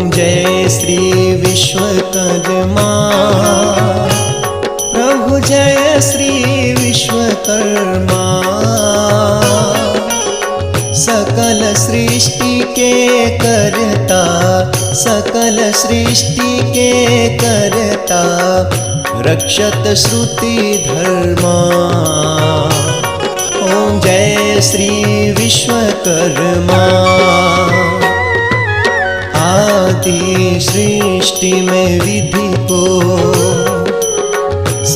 जय श्री विश्वकर्मा। प्रभु जय श्री विश्वकर्मा। सकल सृष्टि के करता, सकल सृष्टि के करता, रक्षत श्रुति धर्मा। ओम जय श्री विश्वकर्मा। आदि सृष्टि में विधि को